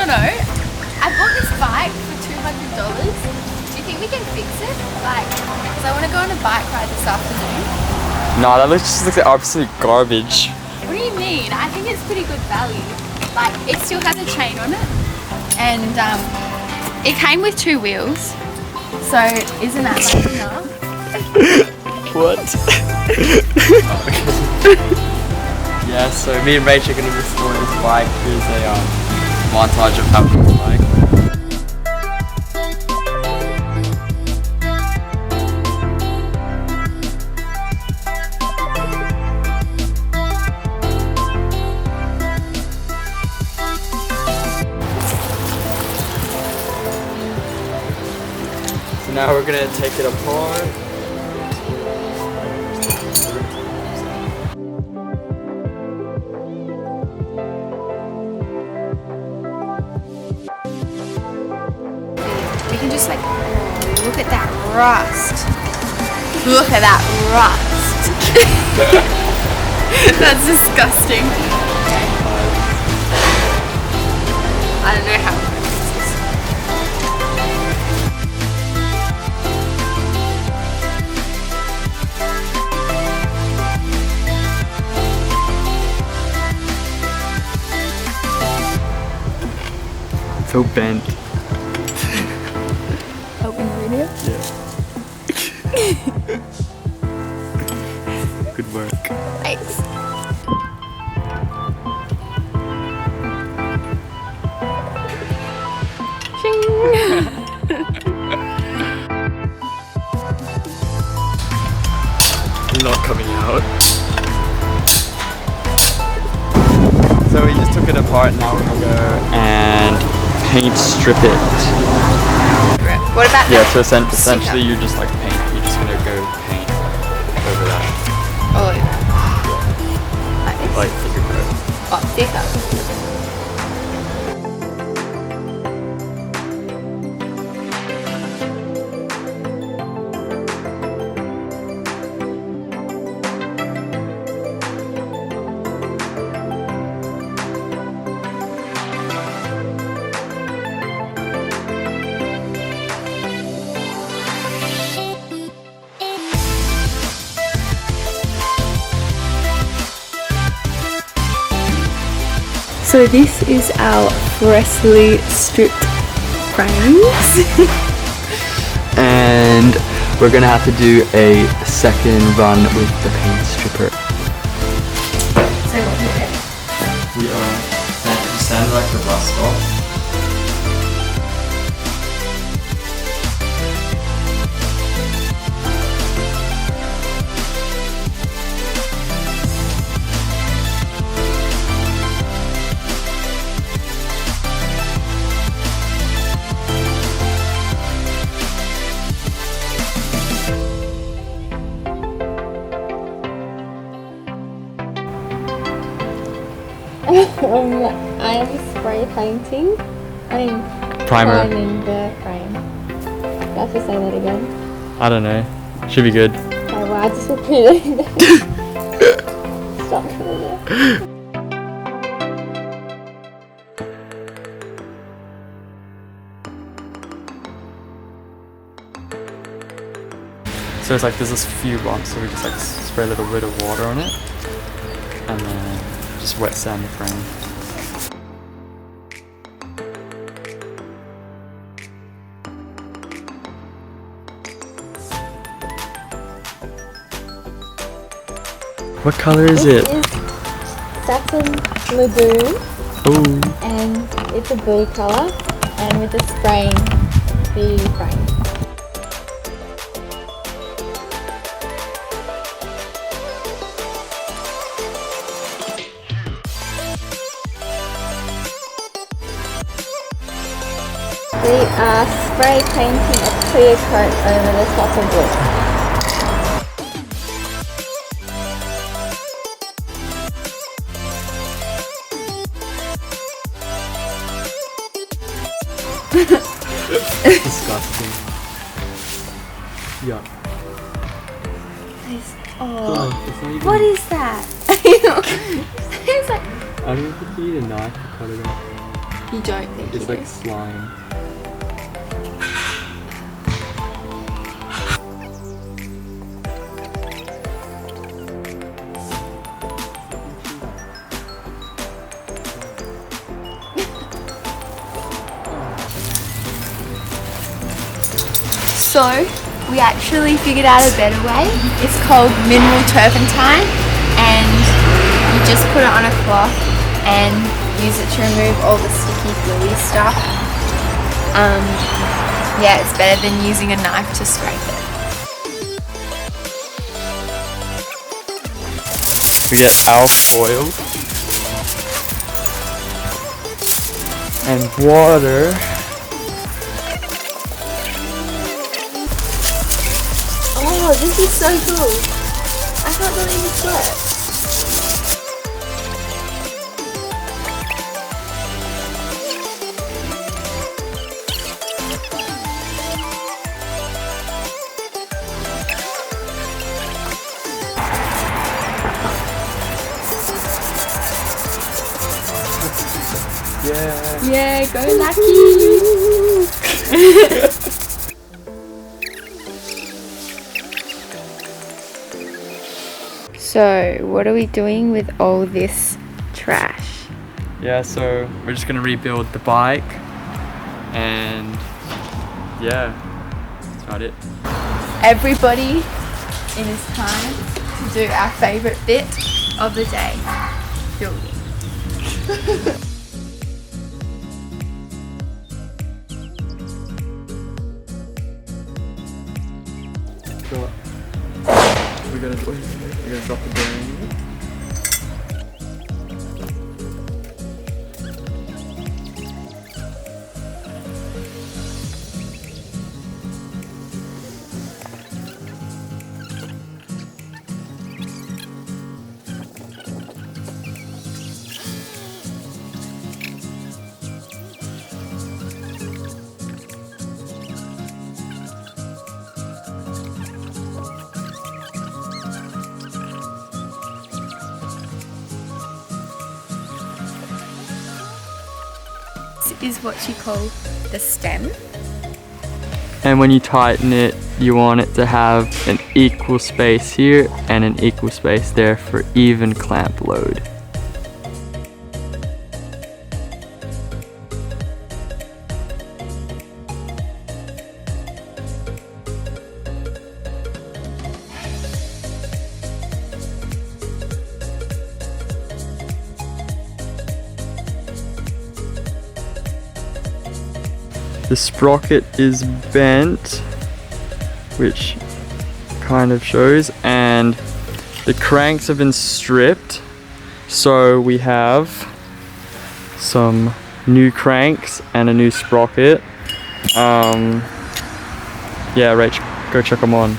Jono, I bought this bike for $200. Do you think we can fix it? Like, because I want to go on a bike ride this afternoon. No, that just looks like absolute garbage. What do you mean? I think it's pretty good value. Like, it still has a chain on it. And it came with 2 wheels. So, isn't that like enough? What? Yeah, so me and Rach are going to restore this bike. Here's a montage of happening the bike. So now we're going to take it apart. We can just like, look at that rust. Look at that rust. That's disgusting. I don't know how to fix this. So bent. Open the video? Yeah. Good work. Thanks. Not coming out. So we just took it apart, now we're gonna go and paint strip it. What about Yeah, so essentially you're just like paint. You're just gonna go paint over that. all over? Like this? Like thicker coat. Oh, thicker. So this is our freshly stripped frames. And we're gonna have to do a second run with the paint stripper. So what do you think? We are sand like the rust off. I am spray painting. Primer. Priming the frame. Do I have to say that again? I don't know. Should be good. Okay, well, I just repeated it. Stop doing it. So it's like there's this few bumps, so we just like spray a little bit of water on it, and then just wet sand the frame. What color is it? This is Satin Lagoon, Oh, and it's a blue colour, and with the spraying the frame. We are spray painting a clear coat over the top of wood. disgusting. Yeah. Oh, It's not even, what is that? It's like, I don't think you need a knife to cut it off. You don't think It's you like do? slime. So, we actually figured out a better way. It's called mineral turpentine, and you just put it on a cloth and use it to remove all the sticky gluey stuff. Yeah, it's better than using a knife to scrape it. We get alf oil and water. Oh, this is so cool. I can't believe this works. Yeah. Yeah, go lucky! So, what are we doing with all this trash? Yeah, so we're just gonna rebuild the bike, and yeah, that's about it. Everybody, it is time to do our favourite bit of the day, building. We're gonna drop the bearing. This is what you call the stem. And when you tighten it, you want it to have an equal space here and an equal space there for even clamp load. The sprocket is bent, which kind of shows, and the cranks have been stripped, so we have some new cranks and a new sprocket. Yeah, Rach, go check them on.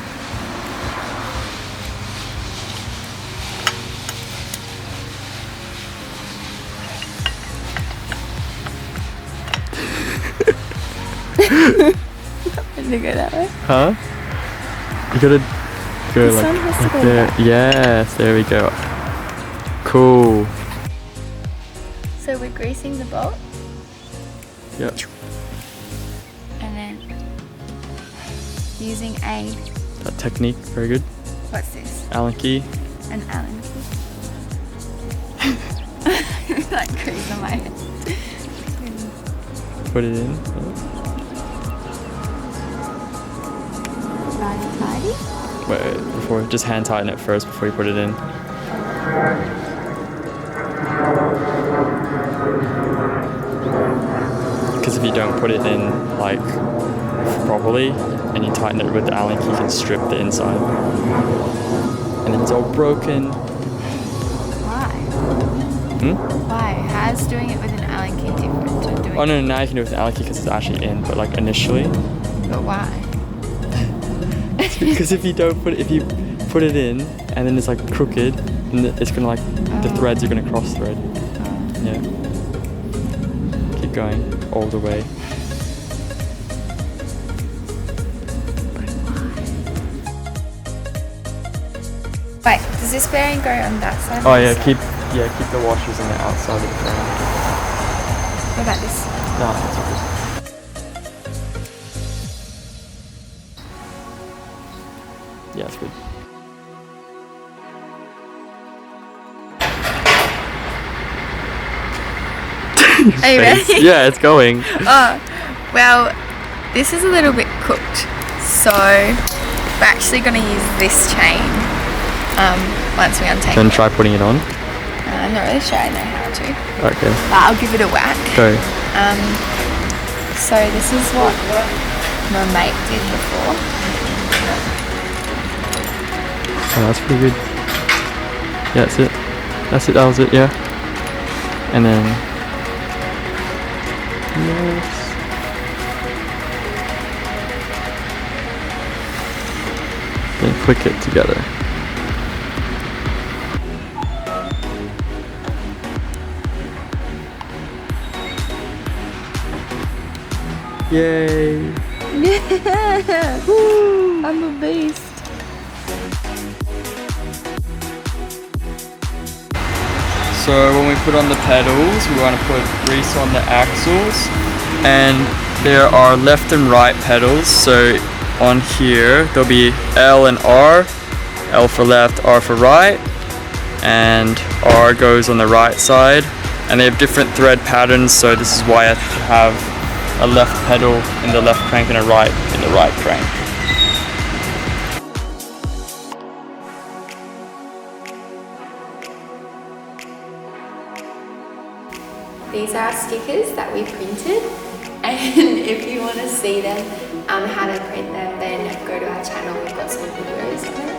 Does it go that way? Huh? You gotta go This like, one has to like go there. back. Yes, there we go. Cool. So we're greasing the bolt Yep. and then using a, That technique, very good. what's this? Allen key. An Allen key. Like grease on my head. Put it in. Righty tighty. Wait, before, just hand tighten it first before you put it in. Because if you don't put it in like properly and you tighten it with the Allen key, you can strip the inside. And then it's all broken. Why? Why? How's doing it with an Allen key different to doing Oh no, now you can do it with the Allen key because it's actually in, but like initially. But why? Because if you put it in and then it's like crooked, and it's gonna like, the threads are gonna cross thread. Yeah. Keep going all the way. Wait, does this bearing go on that side? Oh or yeah, this keep side? the washers on the outside of the bearing. But about this? No, it's okay. Yeah, it's good. Are you ready? Yeah, it's going. Oh, well, this is a little bit cooked, so we're actually going to use this chain once we untangle Then it. try putting it on. I'm not really sure I know how to, Okay, but I'll give it a whack. go. So this is what my mate did before. Oh, that's pretty good. Yeah, that's it. That's it, that was it, yeah. And then... Yes. Then click it together. Yay! Yeah! I'm a beast. So when we put on the pedals, we want to put grease on the axles, and there are left and right pedals. So on here there'll be L and R, L for left, R for right, and R goes on the right side, and they have different thread patterns, so this is why I have a left pedal in the left crank and a right in the right crank. These are our stickers that we printed, and if you want to see them, how to print them, then go to our channel. We've got some videos on it.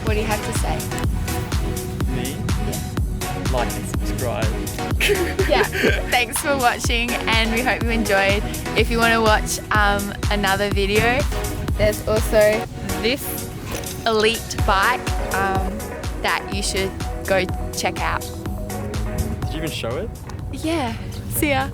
What do you have to say? Me? Yeah. Like and subscribe. Yeah. Thanks for watching, and we hope you enjoyed. If you want to watch another video, there's also this elite bike that you should go check out. Did you even show it? Yeah. See ya.